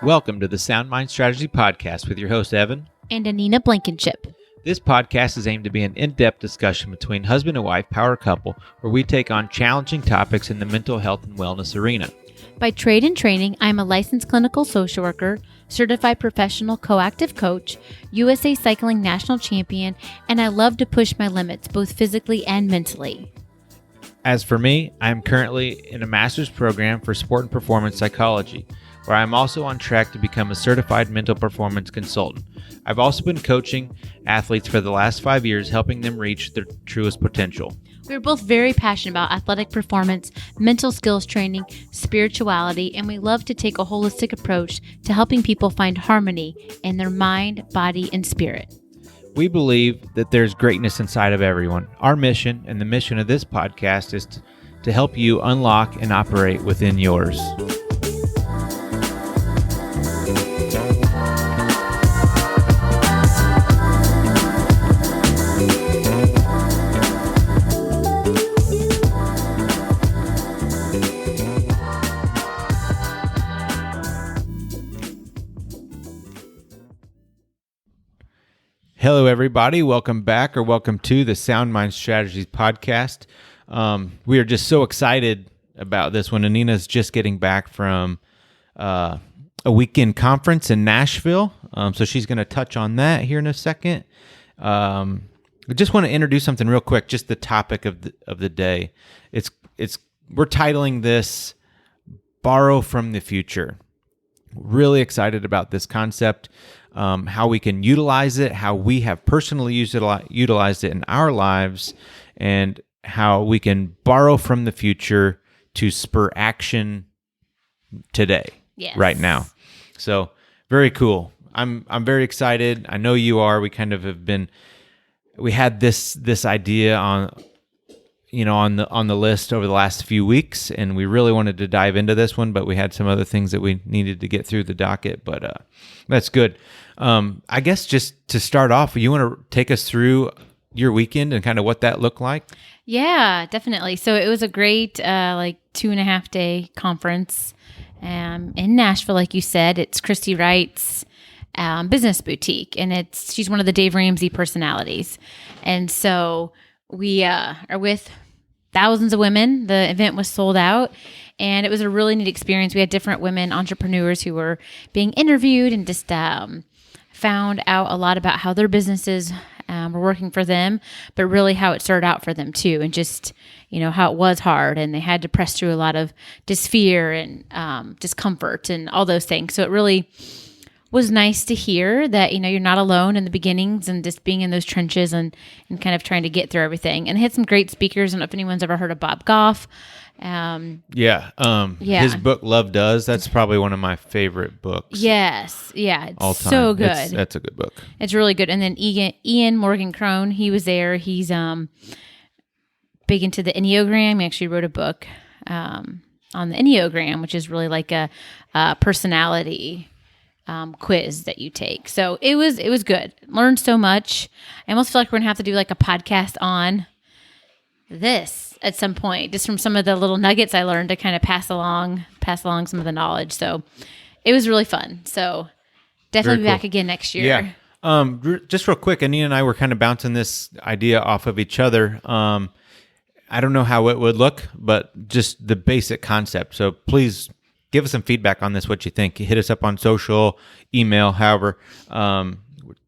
Welcome to the Sound Mind Strategy Podcast with your host, Evan. And Anina Blankenship. This podcast is aimed to be an in-depth discussion between husband and wife power couple where we take on challenging topics in the mental health and wellness arena. By trade and training, I'm a licensed clinical social worker, certified professional coactive coach, USA Cycling National Champion, and I love to push my limits both physically and mentally. As for me, I am currently in a master's program for sport and performance psychology, where I'm also on track to become a certified mental performance consultant. I've also been coaching athletes for the last 5 years, helping them reach their truest potential. We're both very passionate about athletic performance, mental skills training, spirituality, and we love to take a holistic approach to helping people find harmony in their mind, body, and spirit. We believe that there's greatness inside of everyone. Our mission and the mission of this podcast is to help you unlock and operate within yours. Hello, everybody. Welcome back or welcome to the Sound Mind Strategies podcast. We are just so excited about this one. Anina's just getting back from a weekend conference in Nashville, so she's going to touch on that here in a second. I just want to introduce something real quick, just the topic of the day. We're titling this "Borrow from the Future." Really excited about this concept. How we can utilize it, how we have personally utilized it in our lives, and how we can borrow from the future to spur action today, right now. So very cool. I'm very excited. I know you are. We kind of we had this idea on the list over the last few weeks, and we really wanted to dive into this one, but we had some other things that we needed to get through the docket, but that's good. I guess just to start off, you want to take us through your weekend and kind of what that looked like? Yeah, definitely. So it was a great 2.5 day conference in Nashville, like you said. It's Christy Wright's business boutique, and she's one of the Dave Ramsey personalities. And so we are with thousands of women. The event was sold out, and it was a really neat experience. We had different women entrepreneurs who were being interviewed and just found out a lot about how their businesses were working for them, but really how it started out for them too, and just how it was hard, and they had to press through a lot of fear and discomfort and all those things. So it really was nice to hear that you're not alone in the beginnings and just being in those trenches and kind of trying to get through everything. And it had some great speakers. I don't know if anyone's ever heard of Bob Goff. His book Love Does, that's probably one of my favorite books. Yes, yeah, it's all time. So good. That's a good book. It's really good. And then Ian Morgan Crone, he was there. He's big into the Enneagram. He actually wrote a book on the Enneagram, which is really like a personality quiz that you take. So it was good. Learned so much. I almost feel like we're gonna have to do like a podcast on this at some point, just from some of the little nuggets I learned to kind of pass along some of the knowledge. So it was really fun. So definitely be back again next year. Yeah. Just real quick, Anina and I were kind of bouncing this idea off of each other. I don't know how it would look, but just the basic concept. So please give us some feedback on this, what you think. Hit us up on social, email, however.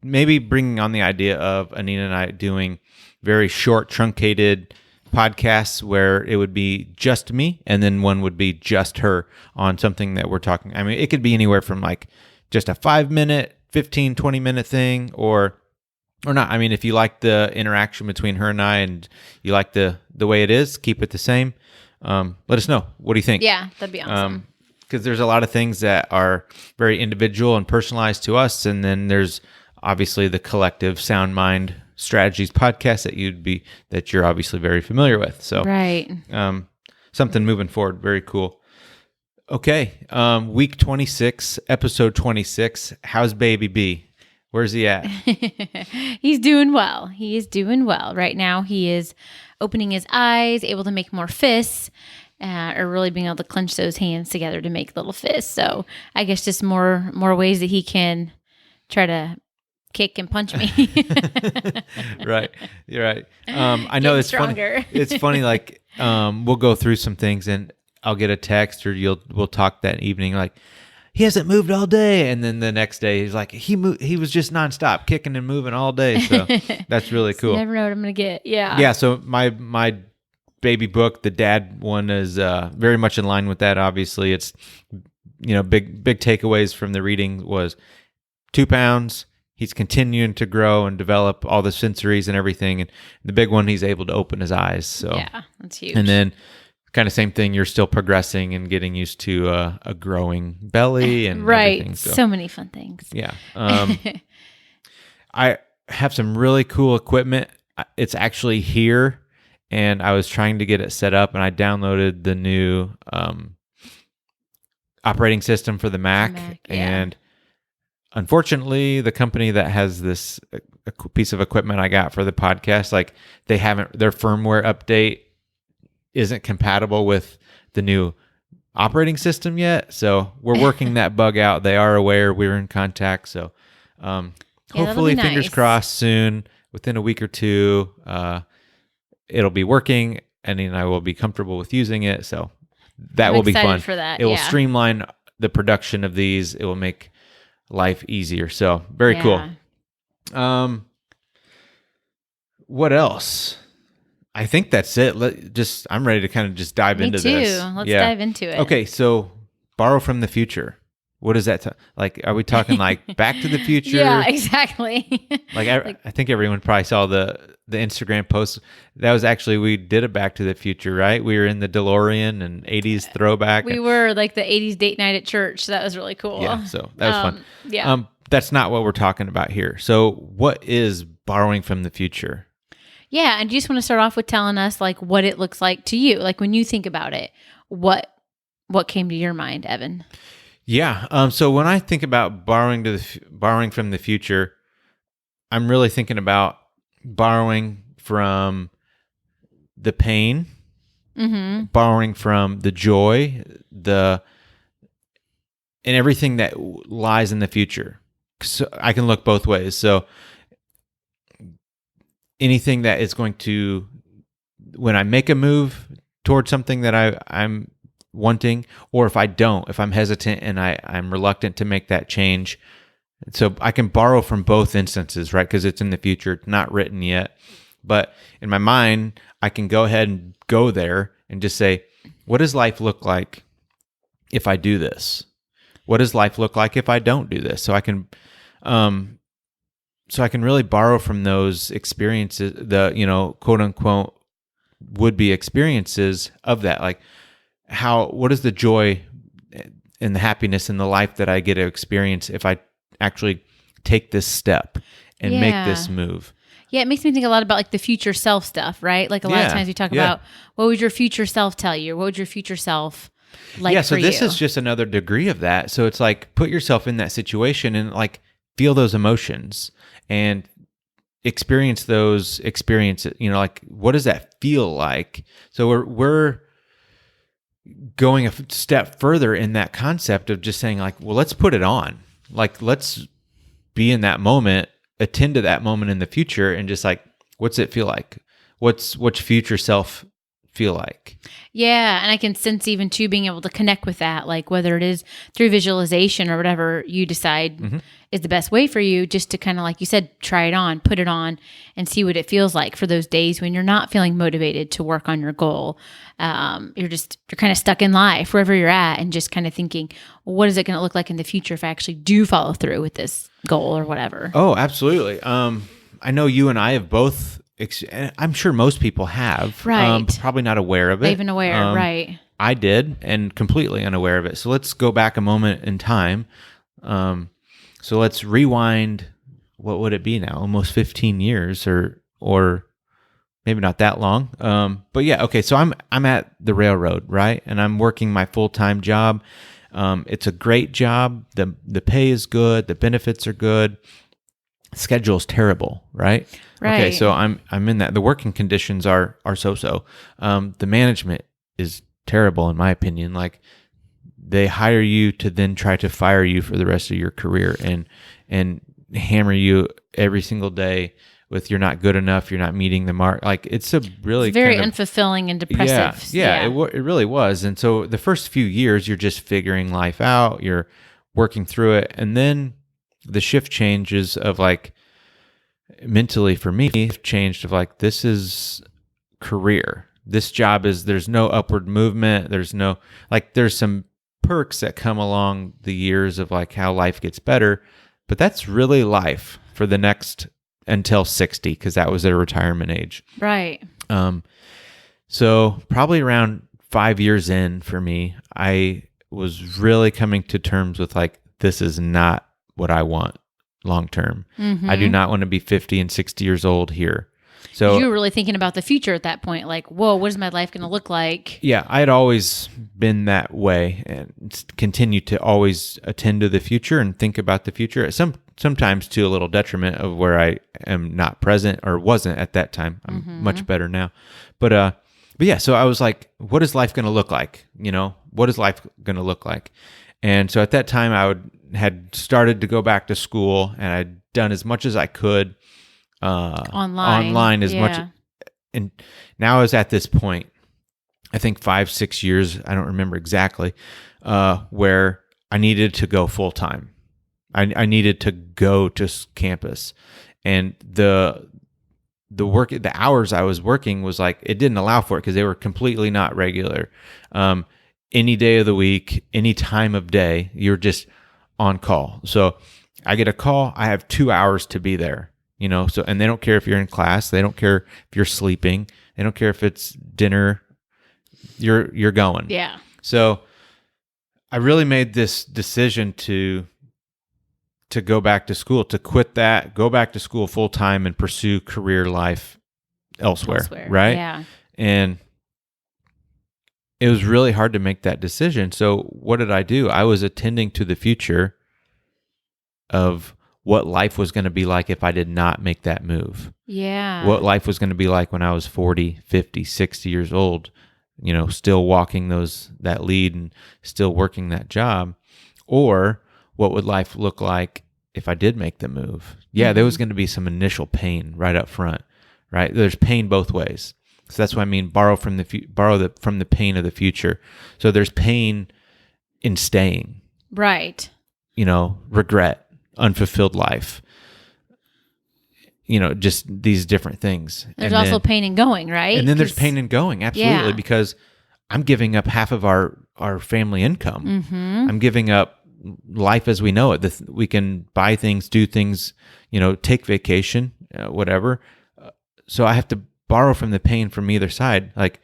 Maybe bringing on the idea of Anina and I doing very short, truncated podcasts where it would be just me and then one would be just her on something that we're talking. I mean, it could be anywhere from like just a 5-minute, 15, 20-minute thing or not. I mean, if you like the interaction between her and I and you like the way it is, keep it the same. Let us know. What do you think? Yeah, that'd be awesome. Because there's a lot of things that are very individual and personalized to us, and then there's obviously the collective Sound Mind Strategies podcast that you're obviously very familiar with. So, right, something moving forward, very cool. Okay, week 26, episode 26. How's baby B? Where's he at? He's doing well. He is doing well right now. He is opening his eyes, able to make more fists. or really being able to clench those hands together to make little fists. So I guess just more ways that he can try to kick and punch me. Right. You're right. I know Getting it's stronger. funny. It's funny. Like, we'll go through some things and I'll get a text or we'll talk that evening. Like, he hasn't moved all day. And then the next day he's like, he was just nonstop kicking and moving all day. So that's really cool. Never know what I'm going to get. Yeah. Yeah. So my baby book, the dad one, is very much in line with that. Obviously it's, big takeaways from the reading was 2 pounds. He's continuing to grow and develop all the sensories and everything. And the big one, he's able to open his eyes. So yeah, that's huge. And then kind of same thing, you're still progressing and getting used to a growing belly and right. everything. So many fun things. Yeah. I have some really cool equipment. It's actually here, and I was trying to get it set up, and I downloaded the new operating system for the Mac. Yeah. And unfortunately, the company that has this piece of equipment I got for the podcast, like their firmware update isn't compatible with the new operating system yet. So we're working that bug out. They are aware we're in contact. So hopefully, fingers crossed, soon, within a week or two, it'll be working and then I will be comfortable with using it. So that will be fun. For that. It will streamline the production of these. It will make life easier. So very cool. What else? I think that's it. I'm ready to kind of just dive into this. Let's dive into it. Okay, so borrow from the future. What is that? Like, are we talking like Back to the Future? Yeah, exactly. I think everyone probably saw the Instagram post. That was actually, we did a Back to the Future, right? We were in the DeLorean and 80s throwback. We were like the 80s date night at church. So that was really cool. Yeah, so that was fun. Yeah. That's not what we're talking about here. So what is borrowing from the future? Yeah, and do you just want to start off with telling us like what it looks like to you? Like when you think about it, what came to your mind, Evan? Yeah. So when I think about borrowing from the future, I'm really thinking about borrowing from the pain, borrowing from the joy, and everything that lies in the future. So I can look both ways. So anything that is going to, when I make a move towards something that I'm wanting, or if I'm hesitant and I'm reluctant to make that change. So I can borrow from both instances, right? Because it's in the future, it's not written yet. But in my mind, I can go ahead and go there and just say, what does life look like if I do this? What does life look like if I don't do this? So I can really borrow from those experiences, the, quote unquote, would-be experiences of that. Like what is the joy and the happiness in the life that I get to experience if I actually take this step and make this move? Yeah, it makes me think a lot about like the future self stuff, right? Like a lot of times we talk about what would your future self tell you? Or what would your future self like so for this you? is just another degree of that. So it's like put yourself in that situation and like feel those emotions and experience those experiences. Like what does that feel like? So we're going a step further in that concept of just saying like, well, let's put it on. Like, let's be in that moment, attend to that moment in the future, and just like, what's it feel like? What's future self feel like? Yeah, and I can sense even too being able to connect with that, like whether it is through visualization or whatever you decide is the best way for you, just to kind of, like you said, try it on, put it on, and see what it feels like for those days when you're not feeling motivated to work on your goal. You're kind of stuck in life wherever you're at, and just kind of thinking, well, what is it going to look like in the future if I actually do follow through with this goal or whatever? Oh, absolutely. I know you and I have both. I'm sure most people have, right? But probably not aware of it. Not even aware, right? I did, and completely unaware of it. So let's go back a moment in time. So let's rewind. What would it be now? Almost 15 years, or maybe not that long. But yeah, okay. So I'm at the railroad, right? And I'm working my full-time job. It's a great job. The pay is good. The benefits are good. Schedule's terrible, right? Right. Okay, so I'm in that. The working conditions are so-so. The management is terrible in my opinion. Like they hire you to then try to fire you for the rest of your career and hammer you every single day with you're not good enough, you're not meeting the mark. Like it's a really It's very kind of, unfulfilling and depressive. it really was. And so the first few years, you're just figuring life out, you're working through it. And then the shift changes of like mentally for me, changed of like, this is career. This job is, there's no upward movement. There's no, like, there's some perks that come along the years of like how life gets better, but that's really life for the next until 60, because that was their retirement age. Right. So probably around 5 years in for me, I was really coming to terms with like, this is not what I want long term. I do not want to be 50 and 60 years old here. So you were really thinking about the future at that point, like, whoa, what is my life going to look like? Yeah, I had always been that way and continue to always attend to the future and think about the future. Sometimes to a little detriment of where I am not present or wasn't at that time. I'm much better now. But yeah, so I was like, what is life going to look like? You know, what is life going to look like? And so at that time had started to go back to school and I'd done as much as I could online as much. And now I was at this point, I think 5-6 years, I don't remember exactly, where I needed to go full time. I needed to go to campus, and the hours I was working was like, it didn't allow for it because they were completely not regular. Any day of the week, any time of day, you're just on call. So I get a call, I have 2 hours to be there, you know, so, and they don't care if you're in class, they don't care if you're sleeping, they don't care if it's dinner, you're going. Yeah. So I really made this decision to go back to school, to quit that, go back to school full time and pursue career life elsewhere. Right? Yeah. And it was really hard to make that decision. So what did I do? I was attending to the future of what life was going to be like if I did not make that move. Yeah. What life was going to be like when I was 40, 50, 60 years old, you know, still walking that lead and still working that job. Or what would life look like if I did make the move? Yeah, there was going to be some initial pain right up front, right? There's pain both ways. So that's what I mean, borrow from the pain of the future. So there's pain in staying. Right. You know, regret, unfulfilled life. You know, just these different things. There's also pain in going, right? And then there's pain in going, absolutely, because I'm giving up half of our family income. I'm giving up life as we know it. We can buy things, do things, you know, take vacation, whatever. So I have to borrow from the pain from either side. Like,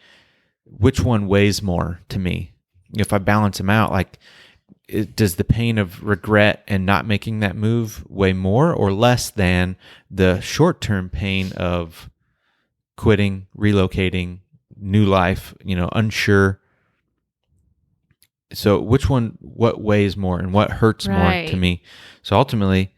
which one weighs more to me? If I balance them out, like, does the pain of regret and not making that move weigh more or less than the short-term pain of quitting, relocating, new life, you know, unsure? So what weighs more and what hurts more to me? So ultimately,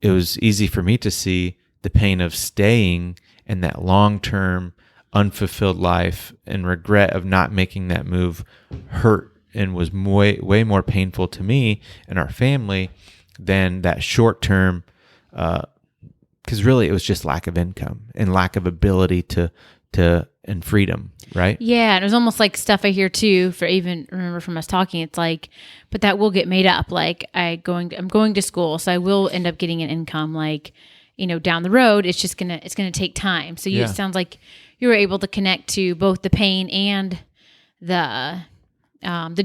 it was easy for me to see the pain of staying in that long-term unfulfilled life and regret of not making that move hurt and was way more painful to me and our family than that short-term, because really it was just lack of income and lack of ability to and freedom, right? Yeah, and it was almost like stuff I hear too. For even remember from us talking, it's like, but that will get made up. Like I'm going to school, so I will end up getting an income. Like, you know, down the road, it's gonna take time. So it sounds like you were able to connect to both the pain and the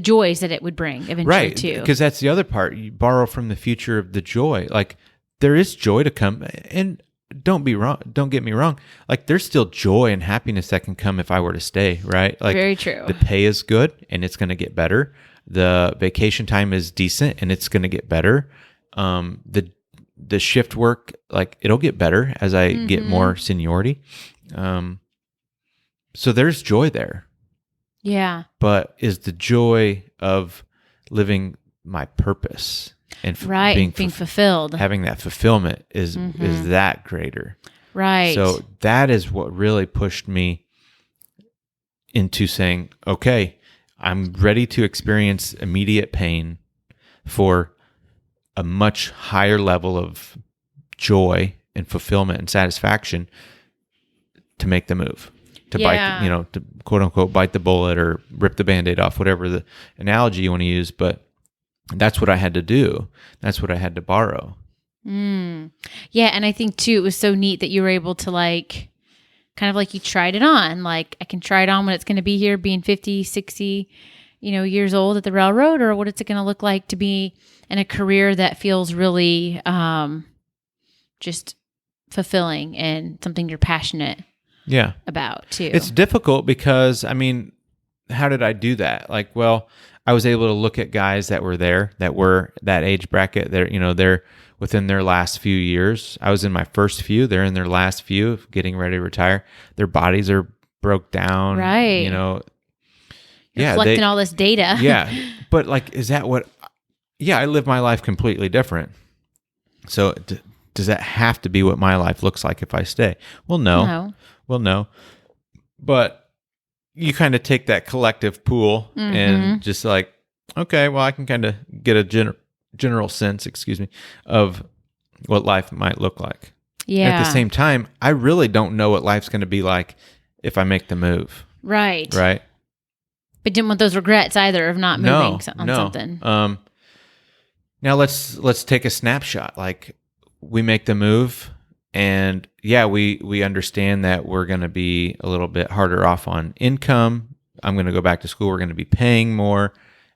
joys that it would bring eventually, right? Too. Because that's the other part. You borrow from the future of the joy. Like there is joy to come, and don't get me wrong. Like there's still joy and happiness that can come if I were to stay, right? Like very true. The pay is good and it's going to get better. The vacation time is decent and it's going to get better. The shift work, like it'll get better as I get more seniority. So there's joy there. Yeah. But is the joy of living my purpose and being fulfilled, having that fulfillment is that greater, right? So that is what really pushed me into saying, okay, I'm ready to experience immediate pain for a much higher level of joy and fulfillment and satisfaction to make the move, to bite, to quote unquote, bite the bullet or rip the Band-Aid off, whatever the analogy you want to use. But that's what I had to do. That's what I had to borrow. Yeah. And I think too, it was so neat that you were able to kind of like you tried it on. Like, I can try it on when it's going to be here being 50, 60, years old at the railroad, or what is it going to look like to be in a career that feels really just fulfilling and something you're passionate about too. It's difficult because, how did I do that? I was able to look at guys that were that age bracket. They're within their last few years. I was in my first few. They're in their last few, getting ready to retire. Their bodies are broke down. Right. You're collecting all this data. Yeah. But is that what... Yeah, I live my life completely different. So does that have to be what my life looks like if I stay? Well, no. Well, no. But you kind of take that collective pool and just okay, well, I can kind of get a general sense, of what life might look like. Yeah. At the same time, I really don't know what life's going to be like if I make the move. Right. Right. But didn't want those regrets either of not moving on something. Now let's take a snapshot. We make the move, and we understand that we're going to be a little bit harder off on income. I'm going to go back to school. We're going to be paying more.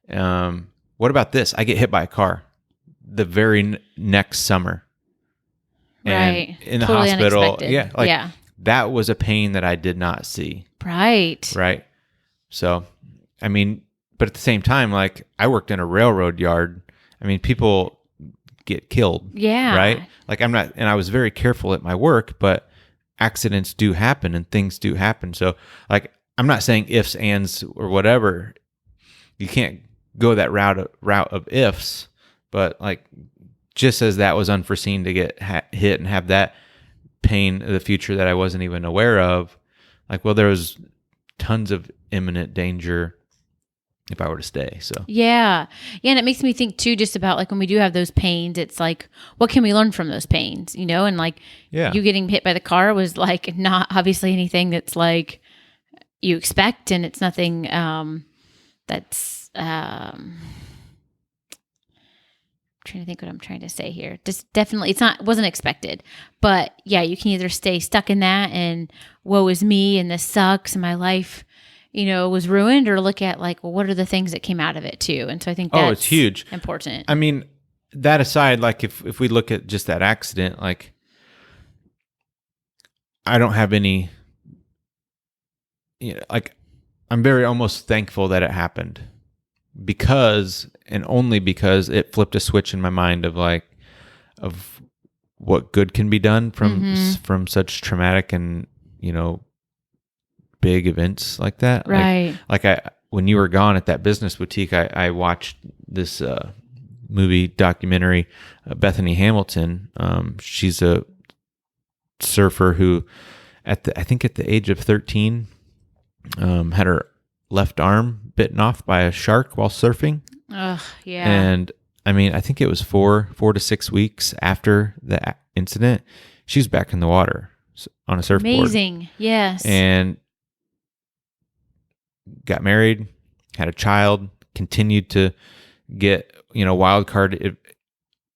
What about this? I get hit by a car the very next summer. Right. In the totally hospital. Unexpected. Yeah. That was a pain that I did not see. Right. Right. So, but at the same time, I worked in a railroad yard. People get killed. Yeah. Right. I was very careful at my work, but accidents do happen and things do happen. So I'm not saying ifs, ands, or whatever. You can't go that route of ifs, but just as that was unforeseen to get hit and have that pain of the future that I wasn't even aware of, there was tons of imminent danger if I were to stay. So yeah, and it makes me think too, just about when we do have those pains, it's what can we learn from those pains, and you getting hit by the car was not obviously anything that's you expect, and it's nothing that's trying to think what I'm trying to say here. Just definitely, wasn't expected, but yeah, you can either stay stuck in that and woe is me and this sucks and my life, was ruined, or look at what are the things that came out of it too. And so I think that's it's huge, important. That aside, if we look at just that accident, I don't have any, I'm very almost thankful that it happened because, and only because, it flipped a switch in my mind of what good can be done from such traumatic and big events like that. Right. When you were gone at that business boutique, I watched this movie documentary, Bethany Hamilton. She's a surfer who, I think at the age of 13, had her left arm bitten off by a shark while surfing. Ugh, yeah. And I think it was 4 to 6 weeks after the incident, she's back in the water on a surfboard. Amazing. Yes. And got married, had a child, continued to get, wild card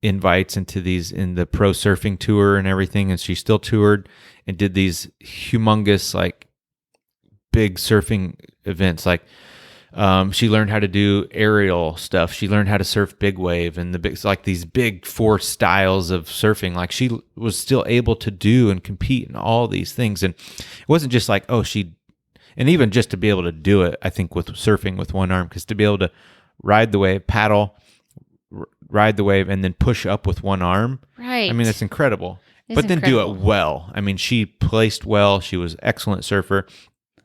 invites in the pro surfing tour and everything. And she still toured and did these humongous, big surfing events. She learned how to do aerial stuff. She learned how to surf big wave and these big 4 styles of surfing. She was still able to do and compete in all these things. And it wasn't just and even just to be able to do it, I think with surfing with one arm, because to be able to ride the wave, paddle, ride the wave, and then push up with one arm. Right. That's incredible. But then do it well. She placed well. She was an excellent surfer.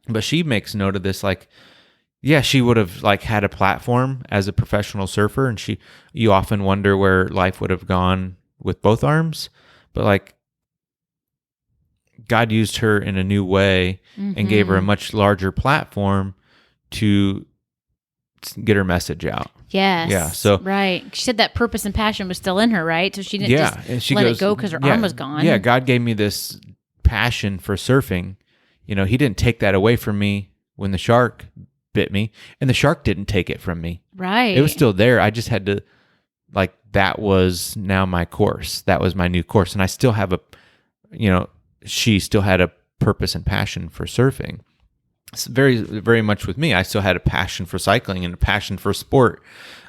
But she makes note of this, she would have had a platform as a professional surfer, and you often wonder where life would have gone with both arms. But God used her in a new way and gave her a much larger platform to get her message out. Yes. Yeah. So right. She said that purpose and passion was still in her, right? So she didn't and she let goes, it go because her arm was gone. Yeah, God gave me this passion for surfing. You know, he didn't take that away from me when the shark bit me, and the shark didn't take it from me. Right. It was still there. I just had to, like, that was now my course. That was my new course. And I still have she still had a purpose and passion for surfing. It's very, very much with me. I still had a passion for cycling and a passion for sport,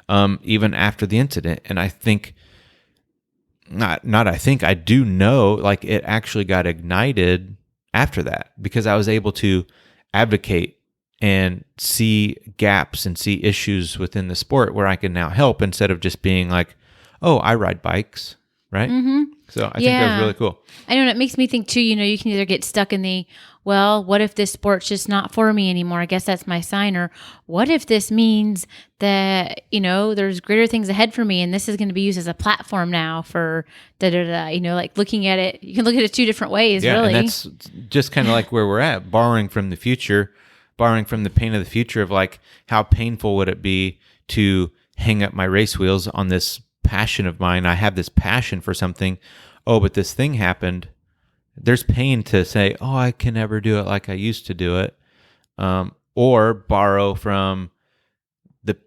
even after the incident. And I think, I do know, like, it actually got ignited after that because I was able to advocate and see gaps and see issues within the sport where I can now help instead of just being like, oh, I ride bikes, right? Mm-hmm. So I think that was really cool. I know, and it makes me think too, you can either get stuck in the, well, what if this sport's just not for me anymore? I guess that's my sign. Or what if this means that, there's greater things ahead for me and this is going to be used as a platform now for da-da-da, like looking at it, you can look at it two different ways, really. And that's just kind of like where we're at, borrowing from the future, borrowing from the pain of the future of like, how painful would it be to hang up my race wheels on this passion of mine? I have this passion for something. Oh, but this thing happened. There's pain to say, oh, I can never do it like I used to do it. Or borrow from the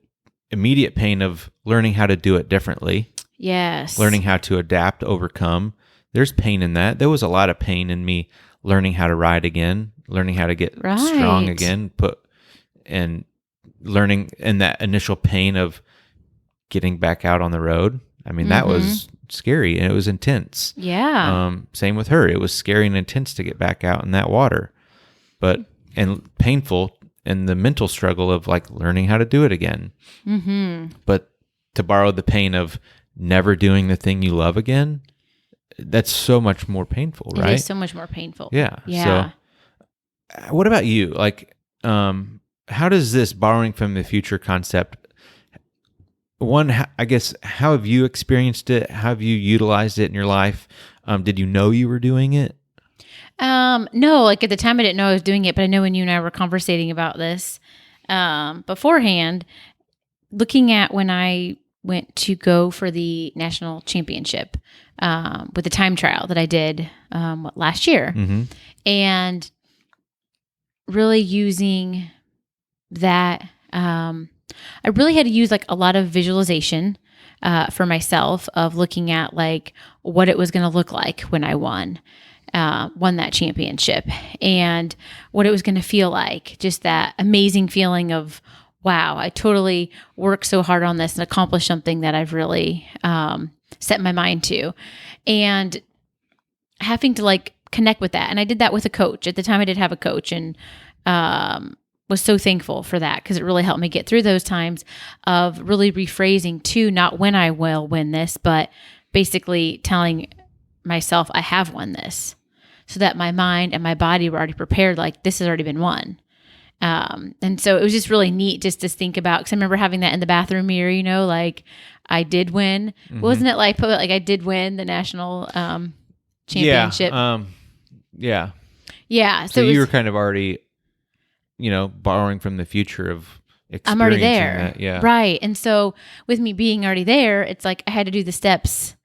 immediate pain of learning how to do it differently. Yes. Learning how to adapt, overcome. There's pain in that. There was a lot of pain in me learning how to ride again, learning how to get strong again, and learning in that initial pain of getting back out on the road. I mean, that was scary and it was intense. Yeah. Same with her. It was scary and intense to get back out in that water, and painful, and the mental struggle of like learning how to do it again. Mm-hmm. But to borrow the pain of never doing the thing you love again, that's so much more painful, right? It is so much more painful. Yeah. Yeah. So what about you? Like, how does this borrowing from the future concept, I guess, how have you experienced it? How have you utilized it in your life? Did you know you were doing it? No, like at the time I didn't know I was doing it, but I know when you and I were conversating about this beforehand, looking at when I went to go for the national championship with the time trial that I did last year, and really using that. I really had to use like a lot of visualization for myself of looking at like what it was going to look like when I won that championship and what it was going to feel like. Just that amazing feeling of, wow, I totally worked so hard on this and accomplished something that I've really set my mind to. And having to like connect with that. And I did that with a coach. At the time I did have a coach, and was so thankful for that because it really helped me get through those times of really rephrasing to not when I will win this, but basically telling myself I have won this, so that my mind and my body were already prepared, like this has already been won. And so it was just really neat just to think about, because I remember having that in the bathroom mirror, like I did win. Wasn't it like I did win the national championship? Yeah. Yeah. So you were kind of already, borrowing from the future of experiencing I'm already there. that. Yeah. Right. And so with me being already there, it's like I had to do the steps,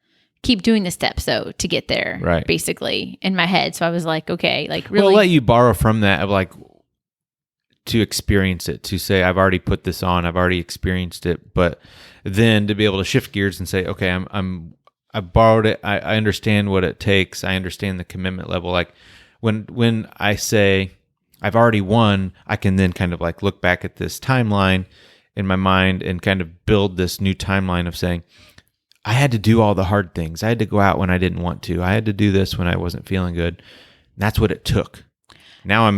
keep doing the steps though, to get there. Right. Basically in my head. So I was like, okay, like really. Well, let you borrow from that of like, to experience it, to say, I've already put this on, I've already experienced it, but then to be able to shift gears and say, okay, I borrowed it. I understand what it takes. I understand the commitment level. Like when I say I've already won, I can then kind of like look back at this timeline in my mind and kind of build this new timeline of saying, I had to do all the hard things. I had to go out when I didn't want to. I had to do this when I wasn't feeling good. And that's what it took. Now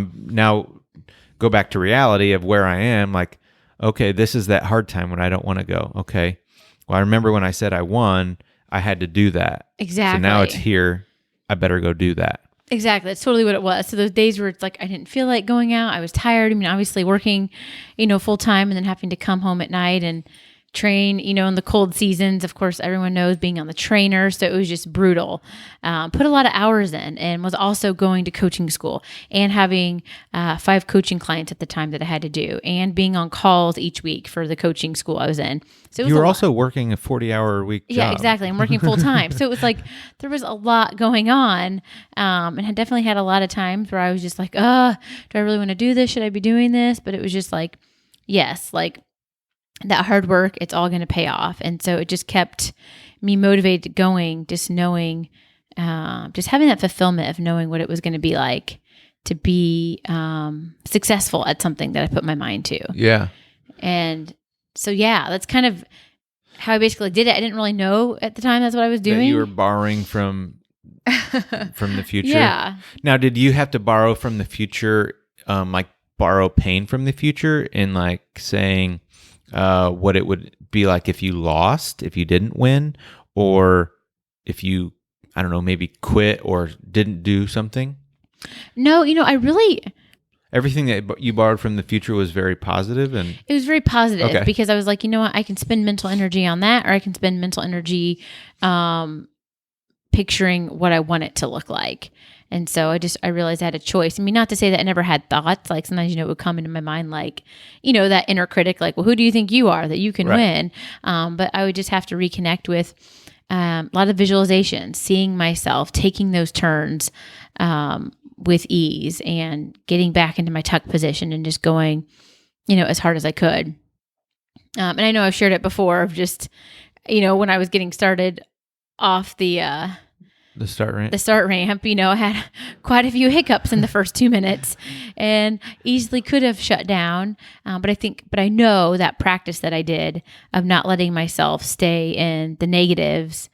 go back to reality of where I am. Like, okay, this is that hard time when I don't want to go. Okay. Well, I remember when I said I won, I had to do that. Exactly. So now it's here. I better go do that. Exactly. That's totally what it was. So those days where it's like, I didn't feel like going out. I was tired. I mean, obviously working, full time and then having to come home at night and train, in the cold seasons. Of course, everyone knows being on the trainer. So it was just brutal. Put a lot of hours in, and was also going to coaching school and having 5 coaching clients at the time that I had to do, and being on calls each week for the coaching school I was in. So it was you were also working a 40-hour-a-week job. Yeah, exactly. I'm working full time. So it was like there was a lot going on. And I definitely had a lot of times where I was just like, do I really want to do this? Should I be doing this? But it was just like, yes, like that hard work, it's all going to pay off. And so it just kept me motivated going, just knowing, just having that fulfillment of knowing what it was going to be like to be successful at something that I put my mind to. Yeah. And so, yeah, that's kind of how I basically did it. I didn't really know at the time that's what I was doing. That you were borrowing from the future. Yeah. Now, did you have to borrow from the future, like borrow pain from the future in like saying what it would be like if you lost, if you didn't win, or if you, I don't know, maybe quit or didn't do something? No, I really... Everything that you borrowed from the future was very positive, and it was very positive. Okay. Because I was like, what, I can spend mental energy on that, or I can spend mental energy picturing what I want it to look like. And so I realized I had a choice. I mean, not to say that I never had thoughts. Like sometimes, it would come into my mind, like, that inner critic, like, well, who do you think you are that you can win? But I would just have to reconnect with a lot of visualization, seeing myself taking those turns with ease and getting back into my tuck position and just going, as hard as I could. And I know I've shared it before of just, when I was getting started off the start ramp. The start ramp, I had quite a few hiccups in the first 2 minutes and easily could have shut down. But I know that practice that I did of not letting myself stay in the negatives,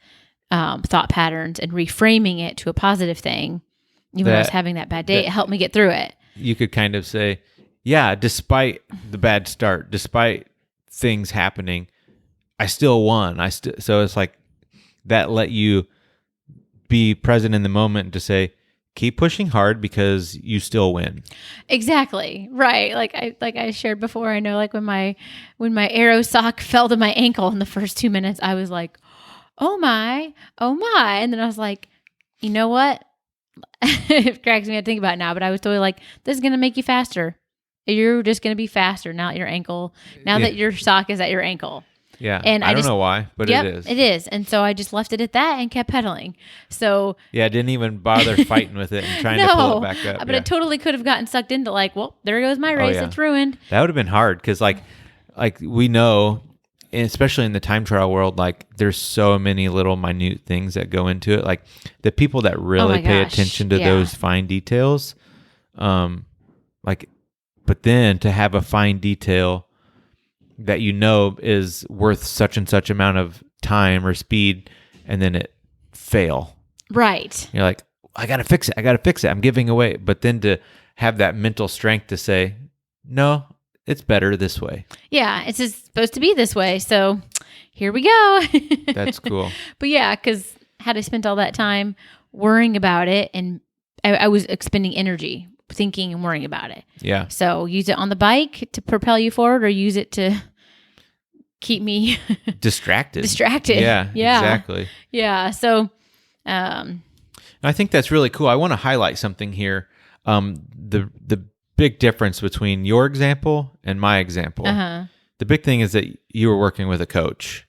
thought patterns, and reframing it to a positive thing, even when I was having that bad day, it helped me get through it. You could kind of say, yeah, despite the bad start, despite things happening, I still won. So it's like that let you be present in the moment to say, keep pushing hard because you still win. Exactly. Right. Like I shared before, I know like when my arrow sock fell to my ankle in the first 2 minutes, I was like, oh my. And then I was like, you know what? It cracks me to think about it now, but I was totally like, this is going to make you faster. You're just going to be faster now that your sock is at your ankle. Yeah. And I don't know why, but it is. It is. And so I just left it at that and kept pedaling. So yeah, I didn't even bother fighting with it and trying to pull it back up. But it totally could have gotten sucked into like, well, there goes my race. It's ruined. That would have been hard because like we know, especially in the time trial world, like there's so many little minute things that go into it. Like the people that really pay attention to those fine details, but then to have a fine detail that is worth such and such amount of time or speed, and then it fail. Right. You're like, I got to fix it. I'm giving away. But then to have that mental strength to say, no, it's better this way. Yeah, it's just supposed to be this way. So here we go. That's cool. But yeah, because had I spent all that time worrying about it, and I was expending energy thinking and worrying about it. Yeah. So use it on the bike to propel you forward, or use it to keep me distracted. Yeah. Exactly. Yeah. So, I think that's really cool. I want to highlight something here. The big difference between your example and my example. Uh-huh. The big thing is that you were working with a coach.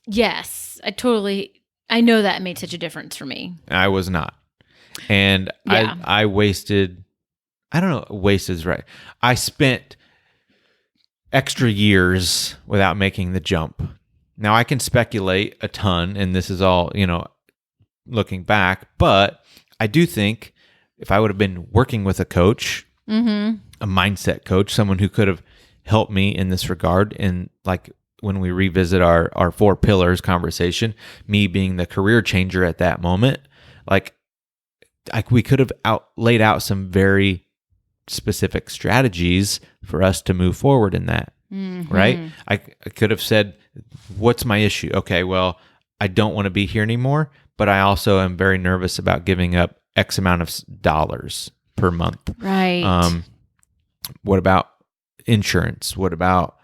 Yes, I know that made such a difference for me. I was not. And I wasted, I don't know, waste is right. I spent extra years without making the jump. Now I can speculate a ton, and this is all, looking back, but I do think if I would have been working with a coach, a mindset coach, someone who could have helped me in this regard, and like when we revisit our 4 pillars conversation, me being the career changer at that moment, like we could have laid out some very specific strategies for us to move forward in that, right? I could have said, what's my issue? Okay, well, I don't want to be here anymore, but I also am very nervous about giving up X amount of dollars per month. Right. What about insurance? What about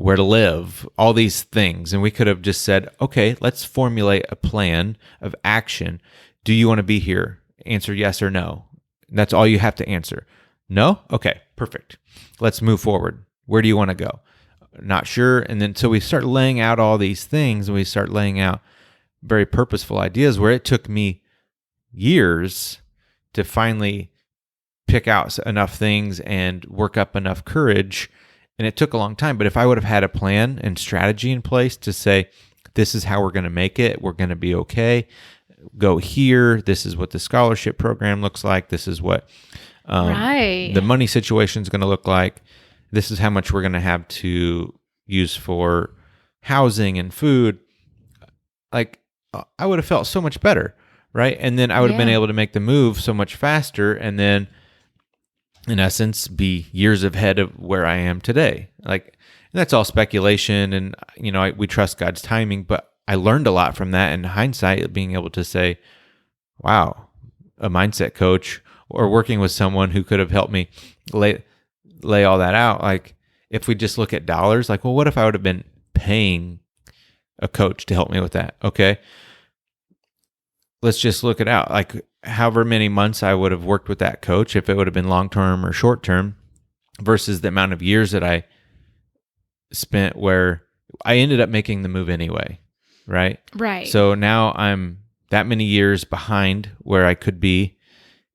where to live, all these things. And we could have just said, okay, let's formulate a plan of action. Do you want to be here? Answer yes or no. That's all you have to answer. No? Okay, perfect. Let's move forward. Where do you want to go? Not sure. And then so we start laying out all these things, and we start laying out very purposeful ideas where it took me years to finally pick out enough things and work up enough courage. And it took a long time. But if I would have had a plan and strategy in place to say, this is how we're going to make it, we're going to be okay, go here, this is what the scholarship program looks like, this is what the money situation is going to look like, this is how much we're going to have to use for housing and food, like I would have felt so much better, right? And then I would have been able to make the move so much faster, and then in essence be years ahead of where I am today. Like, and that's all speculation, and we trust God's timing, but I learned a lot from that in hindsight, being able to say, wow, a mindset coach or working with someone who could have helped me lay all that out. Like, if we just look at dollars, like, well, what if I would have been paying a coach to help me with that? Okay, let's just look it out. Like, however many months I would have worked with that coach, if it would have been long-term or short-term, versus the amount of years that I spent where I ended up making the move anyway, right? Right. So now I'm that many years behind where I could be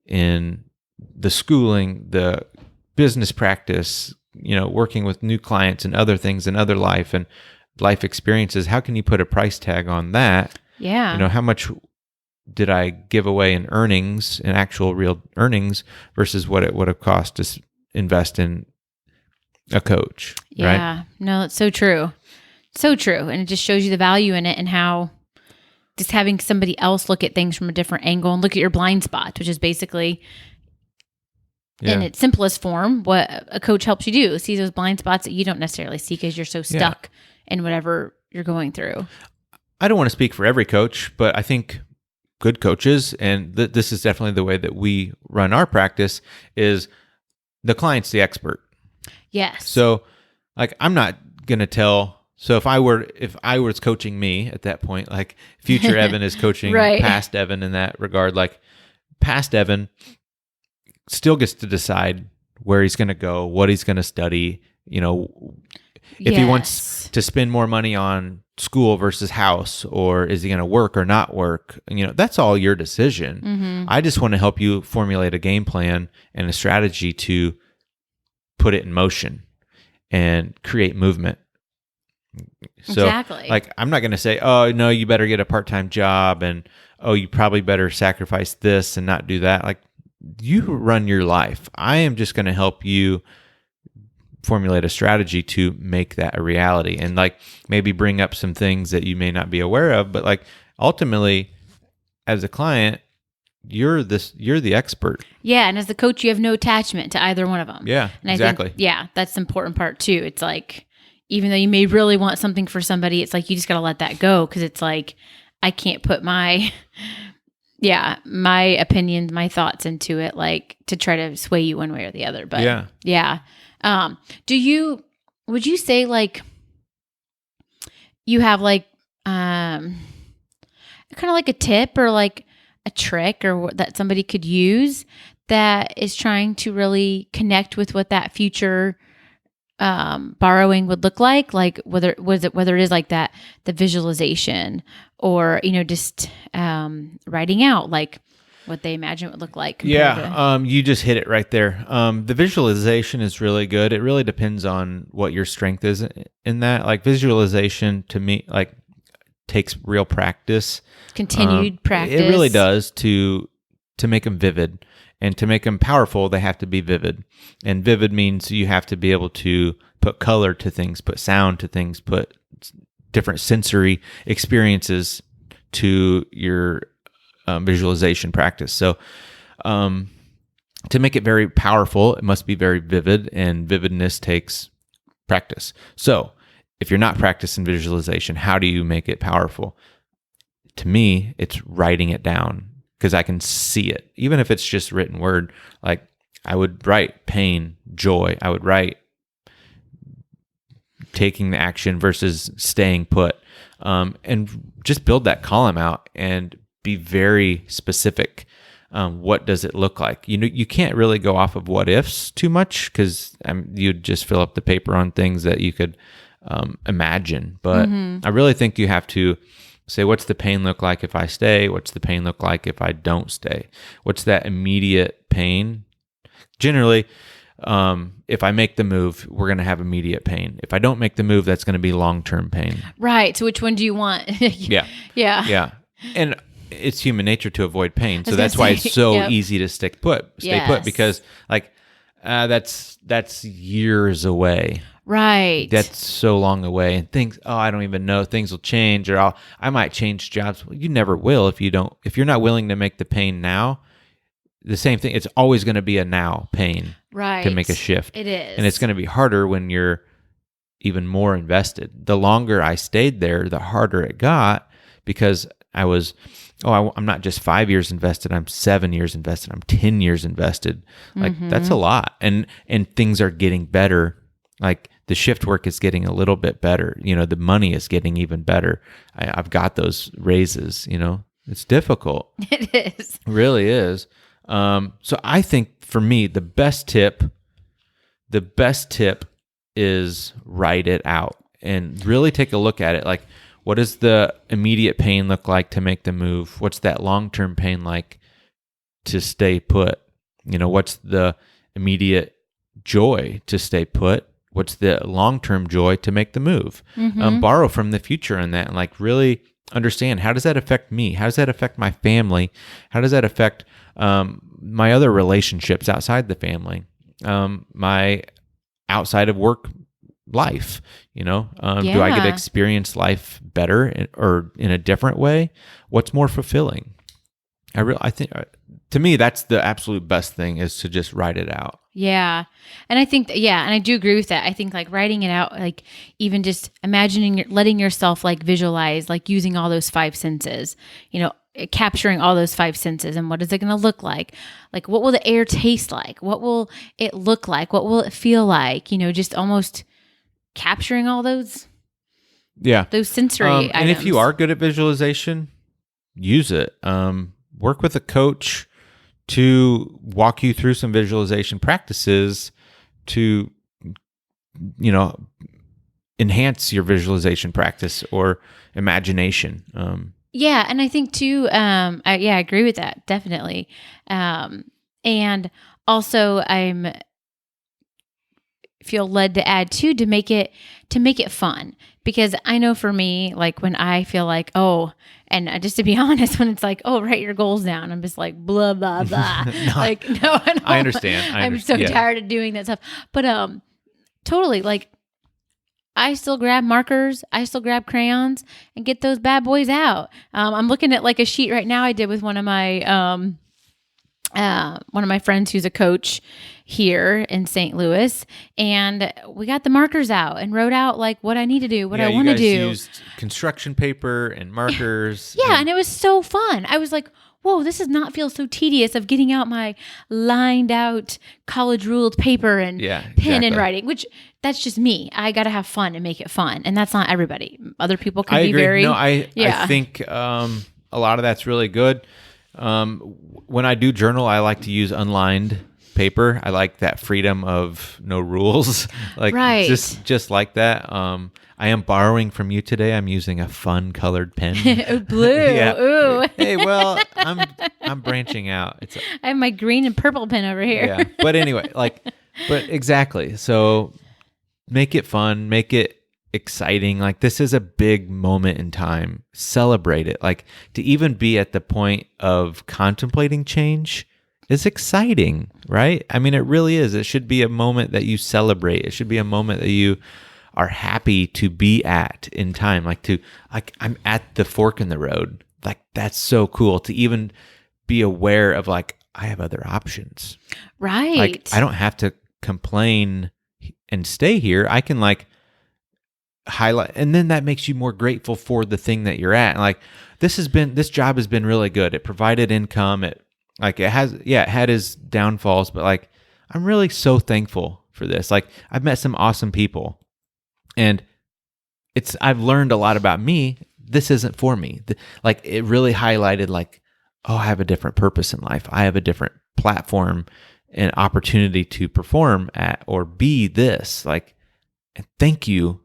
in the schooling, the business practice, working with new clients and other things and other life and life experiences. How can you put a price tag on that? Yeah. How much did I give away in earnings, in actual real earnings, versus what it would have cost to invest in a coach? Yeah. Right? No, it's so true. So true. And it just shows you the value in it, and how just having somebody else look at things from a different angle and look at your blind spots, which is basically in its simplest form what a coach helps you do. See those blind spots that you don't necessarily see because you're so stuck in whatever you're going through. I don't want to speak for every coach, but I think good coaches, and this is definitely the way that we run our practice, is the client's the expert. Yes. So, like, I'm not going to tell. So if I was coaching me at that point, like future Evan is coaching past Evan in that regard, like past Evan still gets to decide where he's going to go, what he's going to study, if he wants to spend more money on school versus house, or is he going to work or not work? That's all your decision. Mm-hmm. I just want to help you formulate a game plan and a strategy to put it in motion and create movement. So, exactly. like, I'm not going to say, oh, no, you better get a part-time job, and, oh, you probably better sacrifice this and not do that. Like, you run your life. I am just going to help you formulate a strategy to make that a reality, and like maybe bring up some things that you may not be aware of, but like ultimately as a client, you're the expert. Yeah. And as the coach, you have no attachment to either one of them. Yeah, and exactly. I think, that's the important part too. It's like, even though you may really want something for somebody, it's like, you just got to let that go. Cause it's like, I can't put my opinions, my thoughts into it, like to try to sway you one way or the other. But yeah. Would you say like you have like, kind of like a tip or like a trick or that somebody could use that is trying to really connect with what that future borrowing would look like whether it is like that, the visualization, or just writing out like what they imagine it would look like. You just hit it right there. The visualization is really good. It really depends on what your strength is in that. Like, visualization to me, like, takes real practice, continued practice. It really does to make them vivid. And to make them powerful, they have to be vivid. And vivid means you have to be able to put color to things, put sound to things, put different sensory experiences to your visualization practice. So to make it very powerful, it must be very vivid, and vividness takes practice. So if you're not practicing visualization, how do you make it powerful? To me, it's writing it down, because I can see it. Even if it's just written word, like I would write pain, joy. I would write taking the action versus staying put. And just build that column out and be very specific. What does it look like? You can't really go off of what ifs too much, because you'd just fill up the paper on things that you could imagine. But I really think you have to say, what's the pain look like if I stay? What's the pain look like if I don't stay? What's that immediate pain? Generally, if I make the move, we're going to have immediate pain. If I don't make the move, that's going to be long-term pain. Right. So which one do you want? Yeah. Yeah. And it's human nature to avoid pain. So that's why it's so easy to stay put, because like that's years away. Right. That's so long away, and things. Oh, I don't even know. Things will change, or I might change jobs. Well, you never will if you're not willing to make the pain now. The same thing. It's always going to be a now pain, right, to make a shift. It is, and it's going to be harder when you're even more invested. The longer I stayed there, the harder it got, because I'm not just 5 years invested. I'm 7 years invested. I'm 10 years invested. Like that's a lot, and things are getting better. Like the shift work is getting a little bit better. The money is getting even better. I've got those raises. It's difficult. It is. It really is. So I think for me, the best tip is write it out and really take a look at it. Like, what does the immediate pain look like to make the move? What's that long-term pain like to stay put? What's the immediate joy to stay put? What's the long-term joy to make the move? Borrow from the future on that, and like really understand, how does that affect me? How does that affect my family? How does that affect my other relationships outside the family? My outside of work life, do I get to experience life better or in a different way? What's more fulfilling? I think to me, that's the absolute best thing, is to just write it out. Yeah. And I think, and I do agree with that. I think like writing it out, like even just imagining, letting yourself like visualize, like using all those five senses, capturing all those five senses, and what is it going to look like? Like, what will the air taste like? What will it look like? What will it feel like? Just almost capturing all those sensory items. And if you are good at visualization, use it. Work with a coach to walk you through some visualization practices to, enhance your visualization practice or imagination. Yeah. And I think too, I agree with that. Definitely. And also feel led to add too, to make it fun, because I know for me, like when I feel like, and just to be honest, when it's like, write your goals down, I'm just like, blah, blah, blah. No, I understand. I'm so tired of doing that stuff. But totally, like, I still grab markers, I still grab crayons and get those bad boys out. I'm looking at like a sheet right now I did with one of my friends who's a coach here in St. Louis, and we got the markers out and wrote out like what I need to do, what I want to do. You guys used construction paper and markers. Yeah, and it was so fun. I was like, whoa, this does not feel so tedious of getting out my lined out college ruled paper and pen and writing, which that's just me. I got to have fun and make it fun. And that's not everybody. Other people can be very... No, I think a lot of that's really good. When I do journal, I like to use unlined paper. I like that freedom of no rules, like just like that. I am borrowing from you today. I'm using a fun colored pen. Blue. Yeah. Ooh. Hey, well, I'm branching out. I have my green and purple pen over here. Yeah. But anyway, but exactly. So make it fun, make it exciting. Like, this is a big moment in time. Celebrate it. Like, to even be at the point of contemplating change is exciting, right? I mean, it really is. It should be a moment that you celebrate. It should be a moment that you are happy to be at in time. Like, I'm at the fork in the road. Like, that's so cool to even be aware of, like, I have other options. Right. Like, I don't have to complain and stay here. I can like highlight, and then that makes you more grateful for the thing that you're at. And like, this job has been really good. It provided income. It had its downfalls, but like, I'm really so thankful for this. Like, I've met some awesome people, And I've learned a lot about me. This isn't for me. Like it really highlighted like, oh, I have a different purpose in life. I have a different platform and opportunity to perform at or be this. Like, and thank you,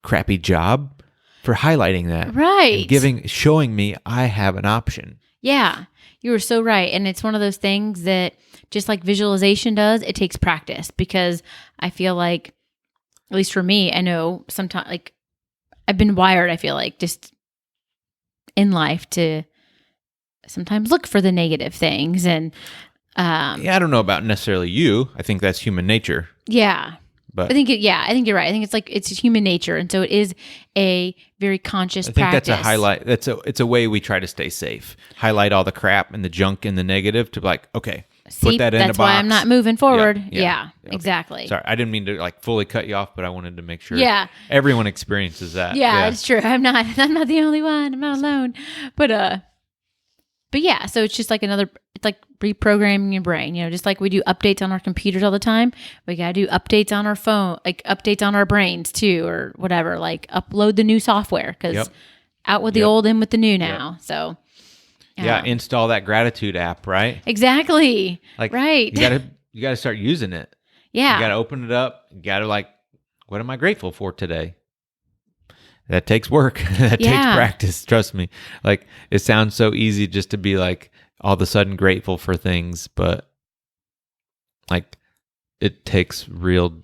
crappy job, for highlighting that. Right. And showing me I have an option. Yeah, you were so right. And it's one of those things that just like visualization does, it takes practice, because I feel like, at least for me, I know sometimes like I've been wired, I feel like, just in life to sometimes look for the negative things. And I don't know about necessarily you. I think that's human nature. yeah. But I think you're right. I think it's human nature, and so it is a very conscious practice. I think that's a highlight. It's a way we try to stay safe. Highlight all the crap and the junk and the negative to like, okay, put that in a box. That's why I'm not moving forward. Yeah, okay. Exactly. Sorry, I didn't mean to like fully cut you off, but I wanted to make sure. Yeah. Everyone experiences that. Yeah, it's true. I'm not the only one. I'm not alone. But yeah, so it's just like it's like reprogramming your brain, just like we do updates on our computers all the time. We got to do updates on our phone, like updates on our brains too, or whatever, like upload the new software, because out with the old, in with the new now. So install that gratitude app, right? Exactly. Like, right. You gotta start using it. Yeah. You gotta open it up. You gotta like, what am I grateful for today? That takes work. That takes practice. Trust me. Like, it sounds so easy just to be like all of a sudden grateful for things, but like it takes real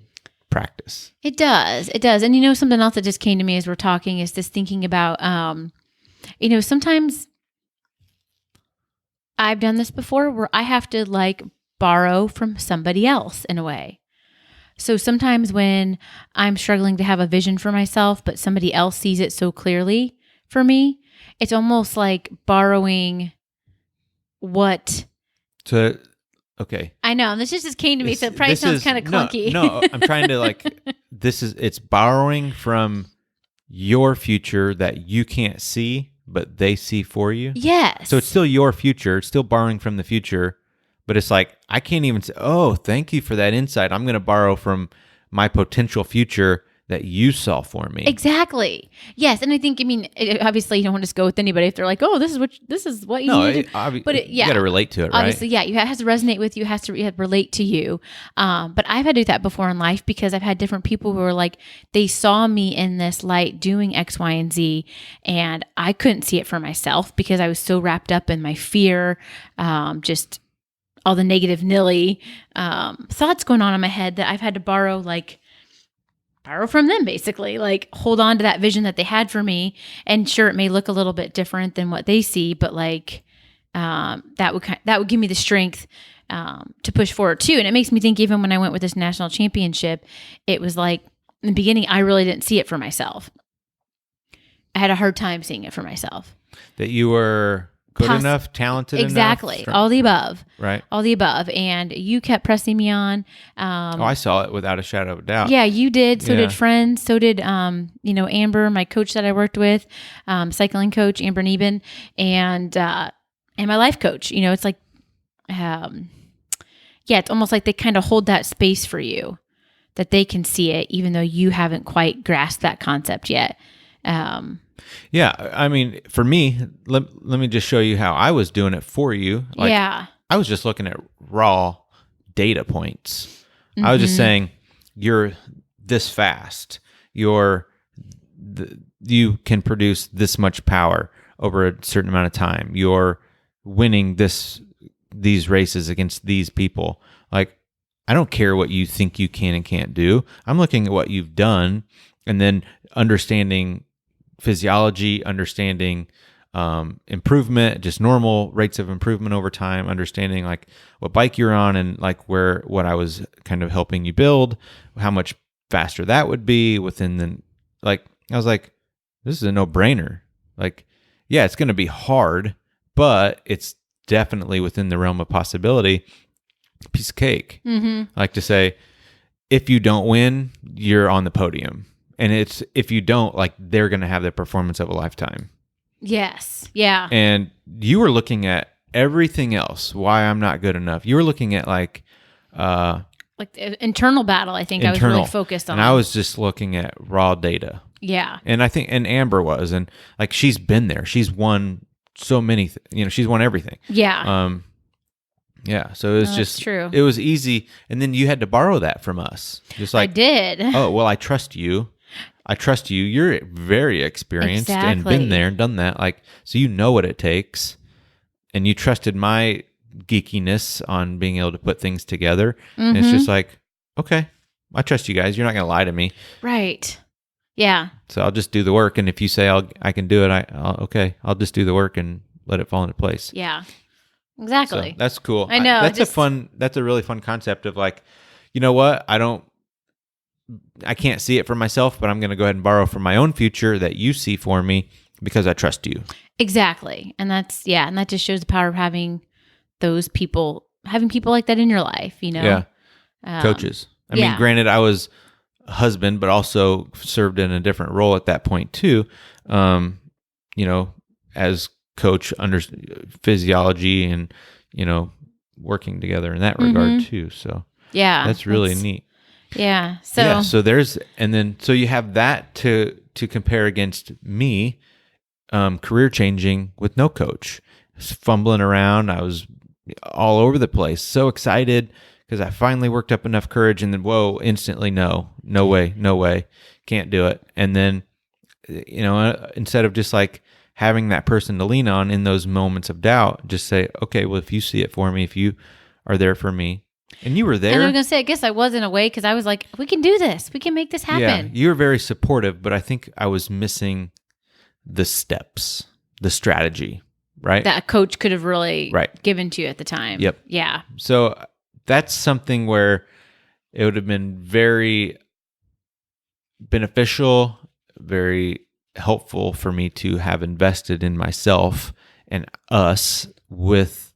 practice. It does. It does. And something else that just came to me as we're talking is this thinking about, sometimes I've done this before where I have to like borrow from somebody else in a way. So sometimes when I'm struggling to have a vision for myself, but somebody else sees it so clearly for me, it's almost like borrowing what. Okay. I know. This just came to me. So it probably sounds kind of clunky. No, I'm trying to like, it's borrowing from your future that you can't see, but they see for you. Yes. So it's still your future. It's still borrowing from the future. But it's like, I can't even say, oh, thank you for that insight. I'm going to borrow from my potential future that you saw for me. Exactly. Yes. And I think, obviously you don't want to just go with anybody if they're like, oh, this is what you need to do. But you got to relate to it, right? Obviously, yeah. It has to resonate with you, has to relate to you. But I've had to do that before in life, because I've had different people who are like, they saw me in this light doing X, Y, and Z, and I couldn't see it for myself because I was so wrapped up in my fear, just all the negative nilly thoughts going on in my head, that I've had to borrow from them, basically, like hold on to that vision that they had for me. And sure, it may look a little bit different than what they see, but like that would give me the strength to push forward too. And it makes me think, even when I went with this national championship, it was like in the beginning, I really didn't see it for myself. I had a hard time seeing it for myself. That you were good enough, talented exactly. enough. Exactly. All the above. Right. All the above. And you kept pressing me on. I saw it without a shadow of a doubt. Yeah, you did. So did friends. So did, Amber, my coach that I worked with, cycling coach, Amber Neben, and my life coach. It's like, it's almost like they kind of hold that space for you, that they can see it, even though you haven't quite grasped that concept yet. For me, let me just show you how I was doing it for you. I was just looking at raw data points. Mm-hmm. I was just saying, you're this fast. You can produce this much power over a certain amount of time. You're winning these races against these people. Like, I don't care what you think you can and can't do. I'm looking at what you've done, and then understanding physiology, understanding improvement, just normal rates of improvement over time, understanding like what bike you're on and like what I was kind of helping you build, how much faster that would be within I was like, this is a no-brainer. Like, yeah, it's going to be hard, but it's definitely within the realm of possibility. Piece of cake. Mm-hmm. I like to say, if you don't win, you're on the podium. And it's, if you don't, like, they're going to have the performance of a lifetime. Yes. Yeah. And you were looking at everything else, why I'm not good enough. You were looking at like like internal battle. I think I was really focused on. And I was just looking at raw data. Yeah. And I think, and Amber was, and like she's been there. She's won so many, she's won everything. Yeah. Yeah. So it was just true. It was easy. And then you had to borrow that from us. Just like I did. Oh, well, I trust you. You're very experienced and been there and done that. Like, so you know what it takes. And you trusted my geekiness on being able to put things together. And it's just like, okay, I trust you guys. You're not going to lie to me. Right. Yeah. So I'll just do the work. And if you say I can do it, I'll just do the work and let it fall into place. Yeah. Exactly. So that's cool. I know. That's a really fun concept of like, you know what? I can't see it for myself, but I'm going to go ahead and borrow from my own future that you see for me because I trust you. Exactly. And that just shows the power of having people like that in your life, Yeah. Coaches. I mean, granted, I was a husband, but also served in a different role at that point too. As coach under physiology and, working together in that regard too. So yeah, that's really neat. Yeah. So so you have that to compare against me, career changing with no coach, fumbling around. I was all over the place, so excited because I finally worked up enough courage, and then instantly no way, can't do it. And then, instead of just like having that person to lean on in those moments of doubt, just say, okay, well, if you see it for me, if you are there for me. And you were there. And I was going to say, I guess I was in a way because I was like, we can do this. We can make this happen. Yeah, you were very supportive, but I think I was missing the steps, the strategy, right? That a coach could have really given to you at the time. Yep. Yeah. So that's something where it would have been very beneficial, very helpful for me to have invested in myself and us with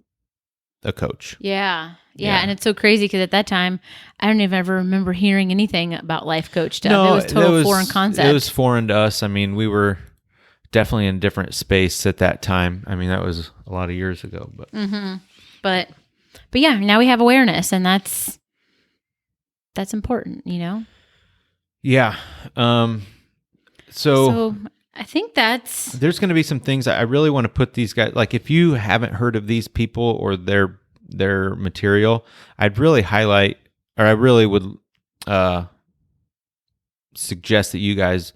a coach. Yeah. And it's so crazy because at that time, I don't even ever remember hearing anything about life coach stuff. No, it was total foreign concept. It was foreign to us. I mean, we were definitely in a different space at that time. I mean, that was a lot of years ago. But yeah, now we have awareness, and that's important, Yeah. So I think there's going to be some things I really want to put these guys, like if you haven't heard of these people or their material, I'd really highlight, or I really would suggest that you guys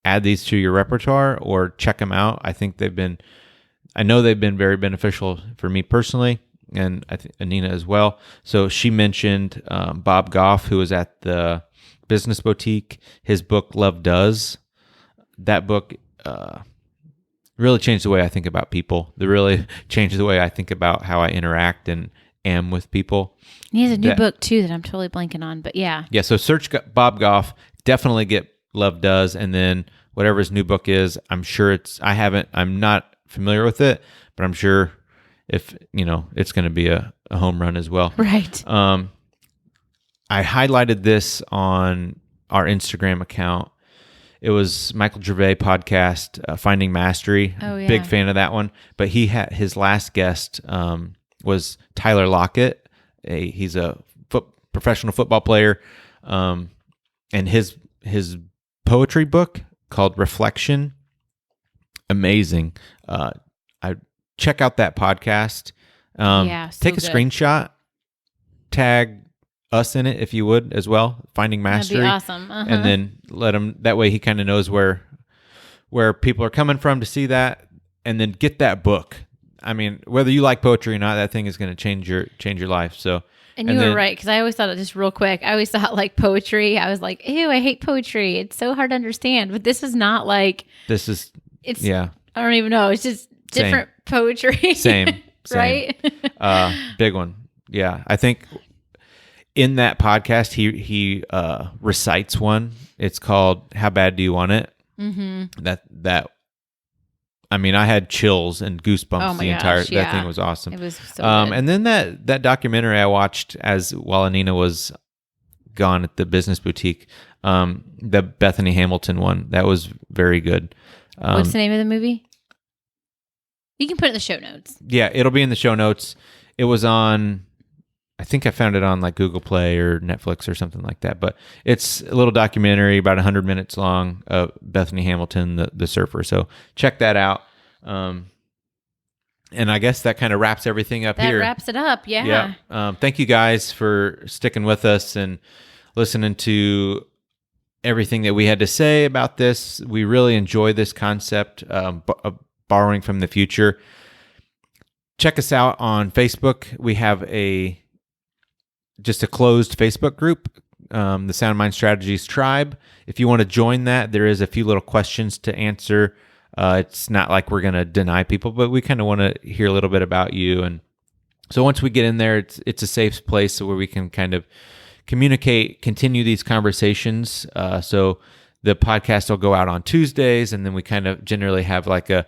add these to your repertoire or check them out. I know they've been very beneficial for me personally, and I think Anina as well. So she mentioned Bob Goff, who was at the Business Boutique. His book Love Does. That book really changed the way I think about people. It really changed the way I think about how I interact and am with people. He has a new book too that I'm totally blanking on, but yeah. Yeah, so search Bob Goff, definitely get Love Does, and then whatever his new book is, I'm sure I'm not familiar with it, but I'm sure if, it's going to be a home run as well. Right. I highlighted this on our Instagram account. It was Michael Gervais podcast, Finding Mastery. Oh, yeah. Big fan of that one. But he had his last guest was Tyler Lockett. He's a professional football player, and his poetry book called Reflection. Amazing. I check out that podcast. Take a screenshot, tag us in it if you would as well. Finding Mastery. That'd be awesome. And then let him, that way he kind of knows where people are coming from to see that, and then get that book. I mean, whether you like poetry or not, that thing is going to change your life. So, and you were right, because I always thought, just real quick, I always thought like poetry, I was like, ew, I hate poetry. It's so hard to understand. But this is not like, I don't even know. It's just different poetry. Same. Right? Big one. Yeah. I think in that podcast, he recites one. It's called "How Bad Do You Want It?" Mm-hmm. That I mean, I had chills and goosebumps that thing was awesome. It was so good. And then that documentary I watched while Anina was gone at the Business Boutique, the Bethany Hamilton one, that was very good. What's the name of the movie? You can put it in the show notes. Yeah, it'll be in the show notes. It was on, I think I found it on like Google Play or Netflix or something like that. But it's a little documentary about 100 minutes long of Bethany Hamilton, the surfer. So check that out. And I guess that kind of wraps everything up here. That wraps it up. Yeah. Thank you guys for sticking with us and listening to everything that we had to say about this. We really enjoy this concept of borrowing from the future. Check us out on Facebook. We have just a closed Facebook group, the Sound Mind Strategies Tribe. If you want to join that, there is a few little questions to answer. It's not like we're going to deny people, but we kind of want to hear a little bit about you. And so once we get in there, it's a safe place where we can kind of communicate, continue these conversations. So the podcast will go out on Tuesdays, and then we kind of generally have like a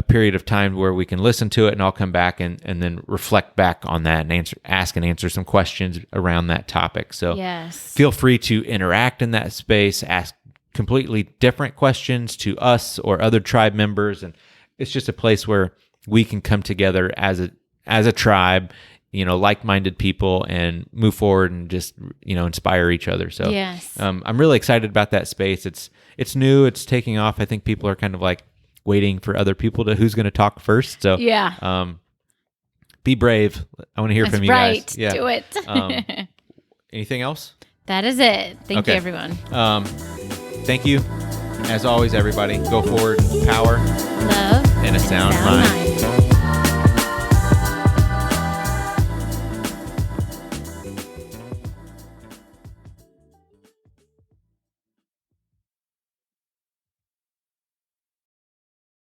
period of time where we can listen to it, and I'll come back and then reflect back on that and ask and answer some questions around that topic. So feel free to interact in that space, ask completely different questions to us or other tribe members. And it's just a place where we can come together as a tribe, like-minded people, and move forward and just, inspire each other. So I'm really excited about that space. It's new. It's taking off. I think people are kind of like waiting for other people who's going to talk first. So be brave. I want to hear from you guys. Yeah. Do it. Anything else? That is it. Thank you, everyone. Thank you. As always, everybody, go forward, power, love, and a sound mind.